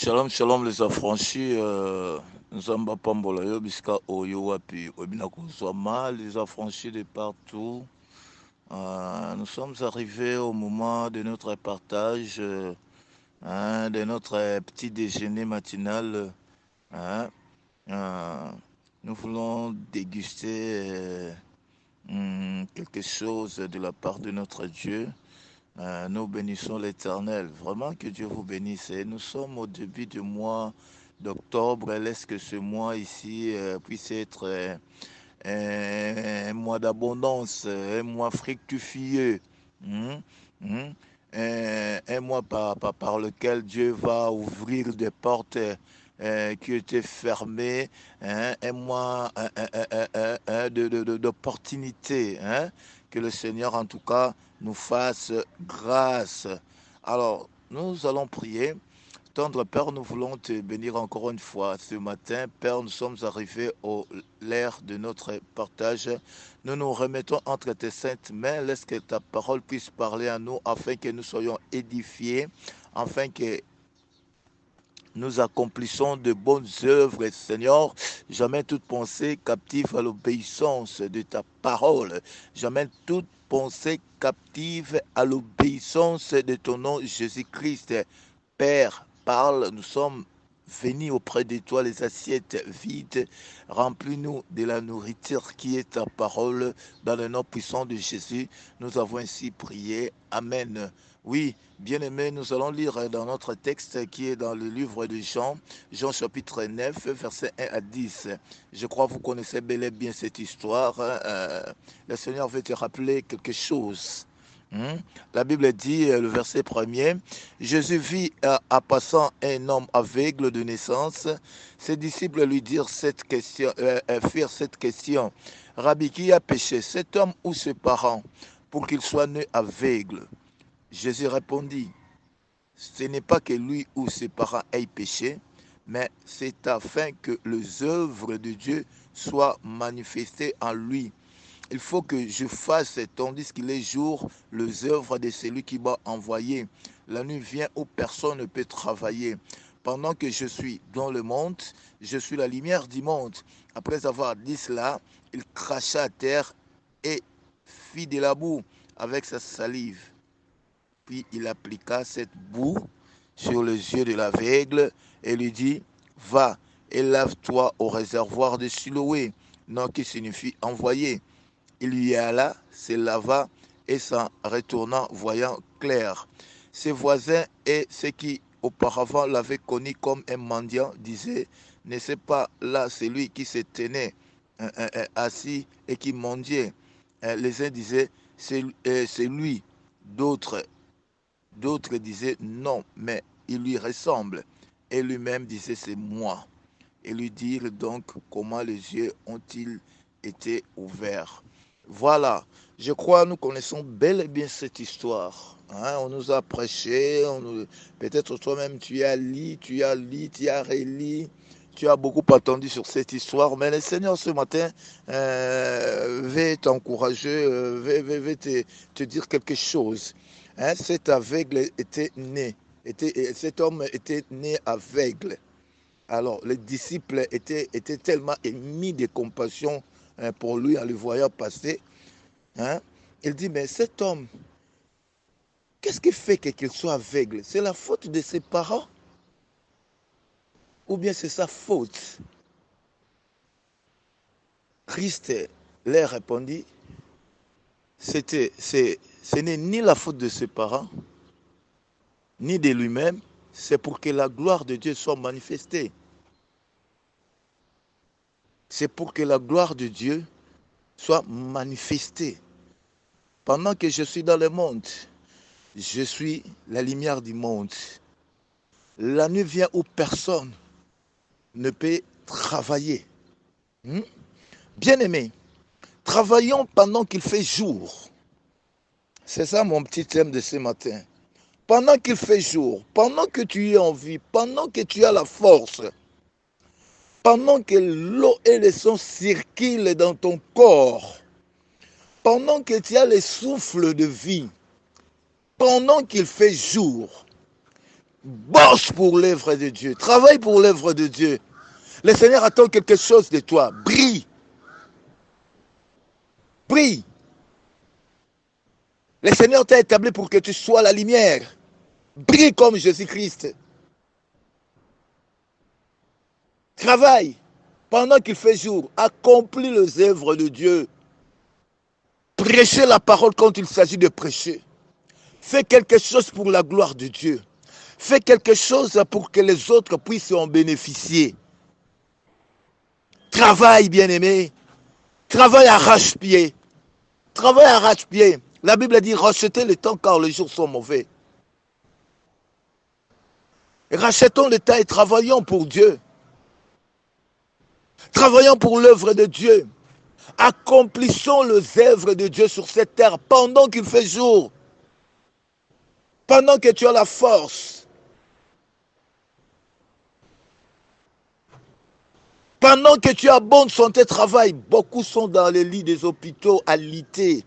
Shalom, shalom les affranchis. Nous sommes à Pambolayo, Biska Oyo, Wapi, Webinakozwama, les affranchis de partout. Nous sommes arrivés au moment de notre partage, de notre petit déjeuner matinal. hein. Euh, nous voulons déguster quelque chose de la part de notre Dieu. Nous bénissons l'Éternel. Vraiment que Dieu vous bénisse. Et nous sommes au début du mois d'octobre. Laisse que ce mois ici puisse être un mois d'abondance, un mois fructifieux. Hum, hum. Un mois par lequel Dieu va ouvrir des portes qui étaient fermées. Un mois d'opportunités. Que le Seigneur, en tout cas, nous fasse grâce. Alors, nous allons prier. Tendre Père, nous voulons te bénir encore une fois ce matin. Père, nous sommes arrivés au l'ère de notre partage. Nous nous remettons entre tes saintes mains. Laisse que ta parole puisse parler à nous afin que nous soyons édifiés, afin que nous accomplissons de bonnes œuvres, Seigneur. J'amène toute pensée captive à l'obéissance de ta parole. J'amène toute pensée captive à l'obéissance de ton nom, Jésus-Christ. Père, parle, nous sommes venus auprès de toi, les assiettes vides. Remplis-nous de la nourriture qui est ta parole. Dans le nom puissant de Jésus, nous avons ainsi prié. Amen. Oui, bien-aimés, nous allons lire dans notre texte qui est dans le livre de Jean, Jean chapitre 9, versets 1 à 10. Je crois que vous connaissez bel et bien cette histoire. Le Seigneur veut te rappeler quelque chose. La Bible dit, le verset premier, Jésus vit passant un homme aveugle de naissance. Ses disciples lui firent cette question. Rabbi, qui a péché, cet homme ou ses parents, pour qu'il soit né aveugle? Jésus répondit, ce n'est pas que lui ou ses parents aient péché, mais c'est afin que les œuvres de Dieu soient manifestées en lui. Il faut que je fasse, tandis qu'il est jour, les œuvres de celui qui m'a envoyé. La nuit vient où personne ne peut travailler. Pendant que je suis dans le monde, je suis la lumière du monde. Après avoir dit cela, il cracha à terre et fit de la boue avec sa salive. Puis il appliqua cette boue sur les yeux de l'aveugle et lui dit, va et lave-toi au réservoir de Siloé, nom qui signifie envoyé. Il y alla, se lava et s'en retourna voyant clair. Ses voisins et ceux qui auparavant l'avaient connu comme un mendiant disaient, n'est-ce pas là celui qui se tenait assis et qui mendiait? Les uns disaient, c'est lui. D'autres disaient, non, mais il lui ressemble. Et lui-même disait, c'est moi. Et lui dirent donc comment les yeux ont-ils été ouverts. Voilà, je crois que nous connaissons bel et bien cette histoire. On nous a prêché, peut-être toi-même tu as lu, tu as relu, tu as beaucoup attendu sur cette histoire, mais le Seigneur ce matin veut t'encourager, veut te dire quelque chose. Cet aveugle était né, cet homme était né aveugle. Alors, les disciples étaient tellement émis de compassion pour lui en le voyant passer. Il dit, mais cet homme, qu'est-ce qui fait qu'il soit aveugle? C'est la faute de ses parents? Ou bien c'est sa faute? Christ leur répondit, ce n'est ni la faute de ses parents, ni de lui-même, c'est pour que la gloire de Dieu soit manifestée. C'est pour que la gloire de Dieu soit manifestée. Pendant que je suis dans le monde, je suis la lumière du monde. La nuit vient où personne ne peut travailler. Bien-aimés, travaillons pendant qu'il fait jour. C'est ça mon petit thème de ce matin. Pendant qu'il fait jour, pendant que tu es en vie, pendant que tu as la force, pendant que l'eau et le sang circulent dans ton corps, pendant que tu as le souffle de vie, pendant qu'il fait jour, Bosse pour l'œuvre de Dieu. Travaille pour l'œuvre de Dieu. Le Seigneur attend quelque chose de toi. Brille. Brille. Le Seigneur t'a établi pour que tu sois la lumière. Brille comme Jésus-Christ. Travaille. Pendant qu'il fait jour, accomplis les œuvres de Dieu. Prêchez la parole quand il s'agit de prêcher. Fais quelque chose pour la gloire de Dieu. Fais quelque chose pour que les autres puissent en bénéficier. Travaille, bien-aimé. Travaille arrache-pied. Travaille arrache-pied. La Bible dit rachetez le temps car les jours sont mauvais. Rachetons le temps et travaillons pour Dieu. Travaillons pour l'œuvre de Dieu. Accomplissons les œuvres de Dieu sur cette terre pendant qu'il fait jour. Pendant que tu as la force. Pendant que tu as bonne santé, travaille. Beaucoup sont dans les lits des hôpitaux alités.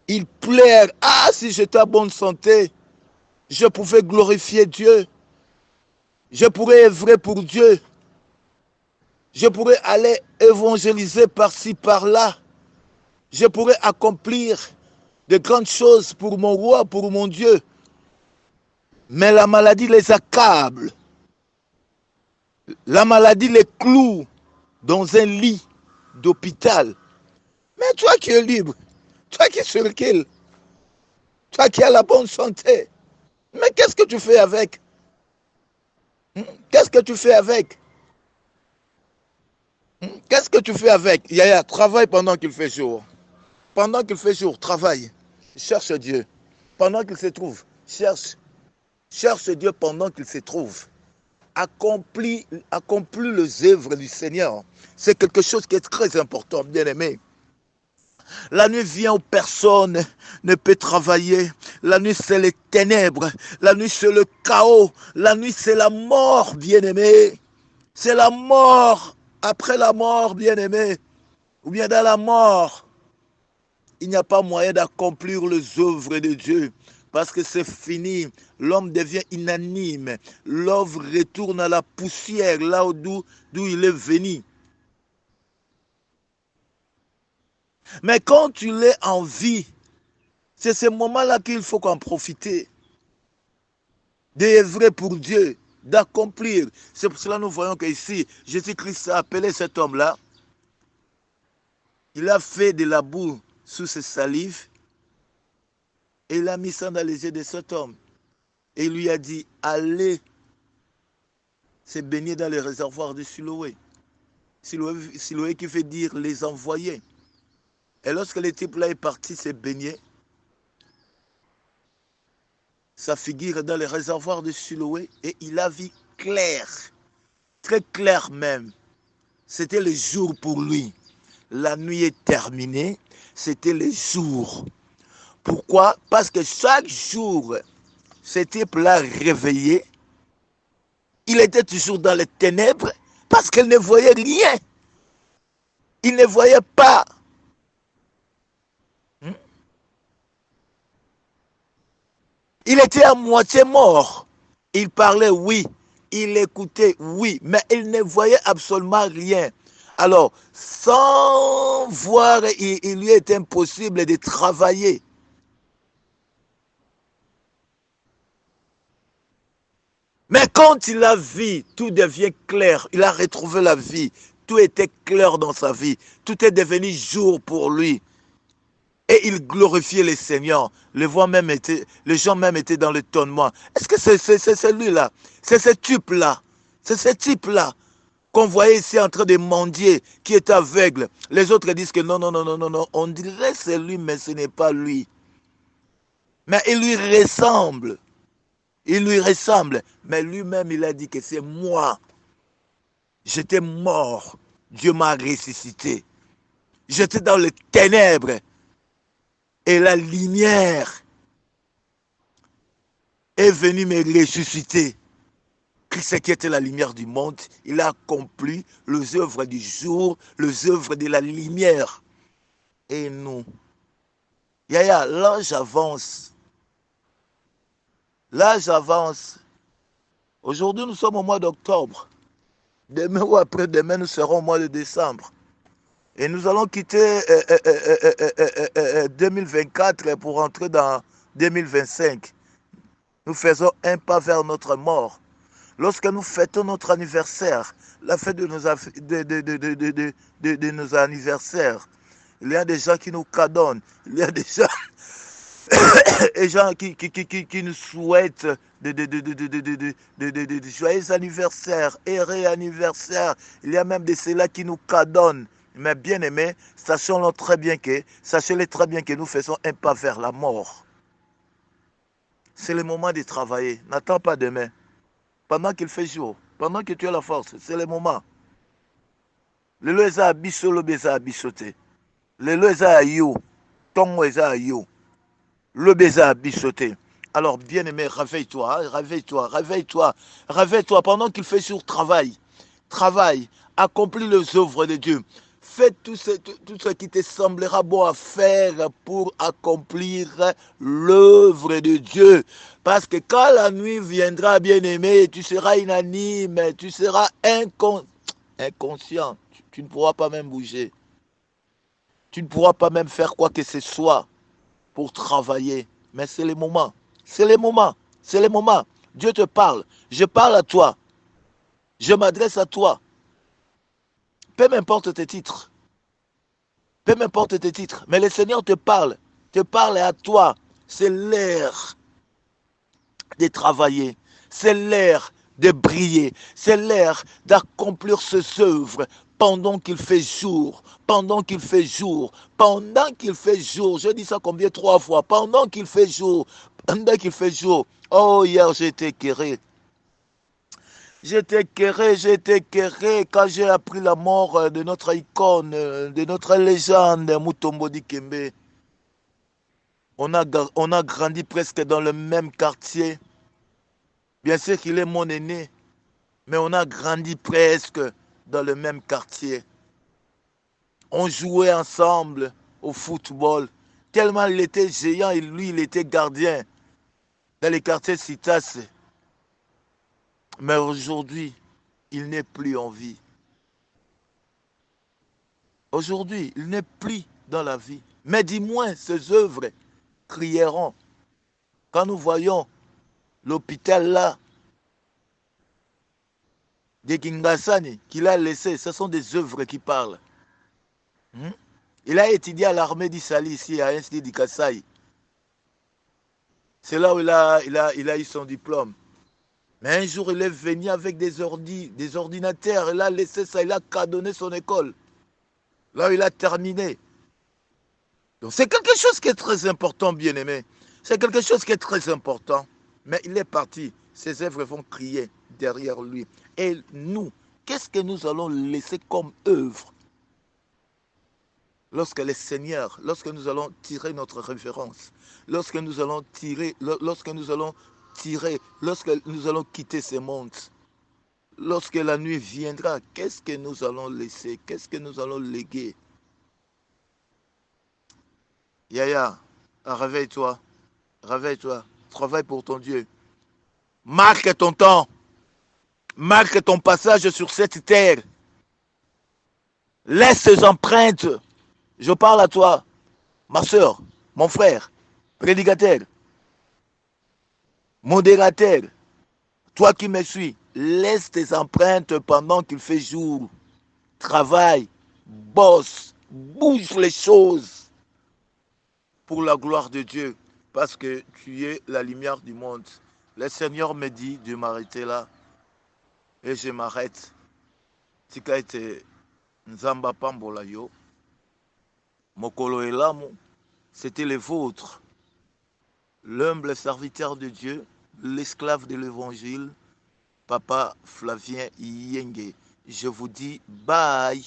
Ils pleurent. Ah, si j'étais à bonne santé, je pouvais glorifier Dieu. Je pourrais œuvrer pour Dieu. Je pourrais aller évangéliser par-ci, par-là. Je pourrais accomplir de grandes choses pour mon roi, pour mon Dieu. Mais la maladie les accable. La maladie les cloue dans un lit d'hôpital. Mais toi qui es libre, toi qui es tranquille, toi qui as la bonne santé, mais qu'est-ce que tu fais avec? Qu'est-ce que tu fais avec? Qu'est-ce que tu fais avec? Yaya, travaille pendant qu'il fait jour. Pendant qu'il fait jour, travaille. Cherche Dieu. Pendant qu'il se trouve, cherche. Cherche Dieu pendant qu'il se trouve. Accomplis les œuvres du Seigneur. C'est quelque chose qui est très important, bien aimé. La nuit vient où personne ne peut travailler. La nuit, c'est les ténèbres. La nuit, c'est le chaos. La nuit, c'est la mort, bien-aimé. C'est la mort. Après la mort, bien-aimé. Ou bien dans la mort. Il n'y a pas moyen d'accomplir les œuvres de Dieu. Parce que c'est fini. L'homme devient inanime. L'œuvre retourne à la poussière, là d'où il est venu. Mais quand tu l'es en vie, c'est ce moment-là qu'il faut qu'en profiter. D'œuvrer pour Dieu, d'accomplir. C'est pour cela que nous voyons qu'ici, Jésus-Christ a appelé cet homme-là. Il a fait de la boue sous ses salives et il a mis ça dans les yeux de cet homme. Et il lui a dit, allez se baigner dans les réservoirs de Siloé. Siloé qui veut dire les envoyer. Et lorsque le type-là est parti se baigner, sa figure dans les réservoirs de Siloé et il a vu clair, très clair même. C'était le jour pour lui. La nuit est terminée, c'était le jour. Pourquoi? Parce que chaque jour, ce type-là réveillé, il était toujours dans les ténèbres parce qu'il ne voyait rien. Il ne voyait pas. Il était à moitié mort. Il parlait, oui. Il écoutait, oui. Mais il ne voyait absolument rien. Alors, sans voir, il lui est impossible de travailler. Mais quand il a vu, tout devient clair. Il a retrouvé la vie. Tout était clair dans sa vie. Tout est devenu jour pour lui. Et il glorifiait le Seigneur. Les gens même étaient dans l'étonnement. Est-ce que c'est lui-là? C'est ce type-là. C'est ce type-là qu'on voyait ici en train de mendier, qui est aveugle. Les autres disent que non, non, non, non, non, non. On dirait que c'est lui, mais ce n'est pas lui. Mais il lui ressemble. Il lui ressemble. Mais lui-même, il a dit que c'est moi. J'étais mort. Dieu m'a ressuscité. J'étais dans les ténèbres. Et la lumière est venue me ressusciter. Christ qui était la lumière du monde, il a accompli les œuvres du jour, les œuvres de la lumière. Et nous, Yaya, l'âge avance. L'âge avance. Aujourd'hui, nous sommes au mois d'octobre. Demain ou après-demain, nous serons au mois de décembre. Et nous allons quitter 2024 pour entrer dans 2025. Nous faisons un pas vers notre mort. Lorsque nous fêtons notre anniversaire, la fête de nos anniversaires, il y a des gens qui nous cadonnent. Il y a des gens, des gens qui nous souhaitent de joyeux anniversaires et réanniversaires. Il y a même de ceux-là qui nous cadonnent. Mais bien aimés, sachez-le très bien que nous faisons un pas vers la mort. C'est le moment de travailler. N'attends pas demain. Pendant qu'il fait jour, pendant que tu as la force, c'est le moment. Le lo eza biso lo beza bisote. Le lo eza yo, tongo eza yo. Le beza bisote. Alors bien aimé, réveille-toi, réveille-toi, réveille-toi, réveille-toi pendant qu'il fait jour, travaille. Travaille, accomplis les œuvres de Dieu. Fais tout ce qui te semblera bon à faire pour accomplir l'œuvre de Dieu. Parce que quand la nuit viendra, bien-aimé, tu seras inanime, tu seras inconscient. Tu ne pourras pas même bouger. Tu ne pourras pas même faire quoi que ce soit pour travailler. Mais c'est le moment. C'est le moment. C'est le moment. Dieu te parle. Je parle à toi. Je m'adresse à toi. Peu m'importe tes titres. Peu m'importe tes titres. Mais le Seigneur te parle. Te parle à toi. C'est l'heure de travailler. C'est l'heure de briller. C'est l'heure d'accomplir ses œuvres pendant qu'il fait jour. Pendant qu'il fait jour. Pendant qu'il fait jour. Je dis ça combien 3 fois. Pendant qu'il fait jour. Pendant qu'il fait jour. Oh, hier j'ai été écœuré. J'étais écœuré quand j'ai appris la mort de notre icône, de notre légende, Mutombo Dikembe. On a grandi presque dans le même quartier. Bien sûr qu'il est mon aîné, mais on a grandi presque dans le même quartier. On jouait ensemble au football. Tellement il était géant et lui, il était gardien dans les quartiers Citas. Mais aujourd'hui, il n'est plus en vie. Aujourd'hui, il n'est plus dans la vie. Mais dis-moi, ses œuvres crieront. Quand nous voyons l'hôpital là, de Kingasani, qu'il a laissé, ce sont des œuvres qui parlent. Il a étudié à l'armée d'Issali ici, à Institut du Kassai. C'est là où il a eu son diplôme. Mais un jour, il est venu avec des ordinateurs. Il a laissé ça, il a cadonné son école. Là où il a terminé. Donc c'est quelque chose qui est très important, bien aimé. C'est quelque chose qui est très important. Mais il est parti. Ses œuvres vont crier derrière lui. Et nous, qu'est-ce que nous allons laisser comme œuvre lorsque les seigneurs, lorsque nous allons tirer notre référence, lorsque nous allons quitter ce monde, lorsque la nuit viendra, qu'est-ce que nous allons laisser? Qu'est-ce que nous allons léguer? Yaya, réveille-toi, réveille-toi, travaille pour ton Dieu. Marque ton temps, marque ton passage sur cette terre. Laisse tes empreintes. Je parle à toi, ma soeur, mon frère, prédicateur, modérateur, toi qui me suis, laisse tes empreintes pendant qu'il fait jour. Travaille, bosse, bouge les choses pour la gloire de Dieu, parce que tu es la lumière du monde. Le Seigneur me dit de m'arrêter là, et je m'arrête. Tika ete Nzamba Pambola yo, Mokolo Elamu, c'était le vôtre, l'humble serviteur de Dieu, l'esclave de l'évangile, Papa Flavien Yenge. Je vous dis bye.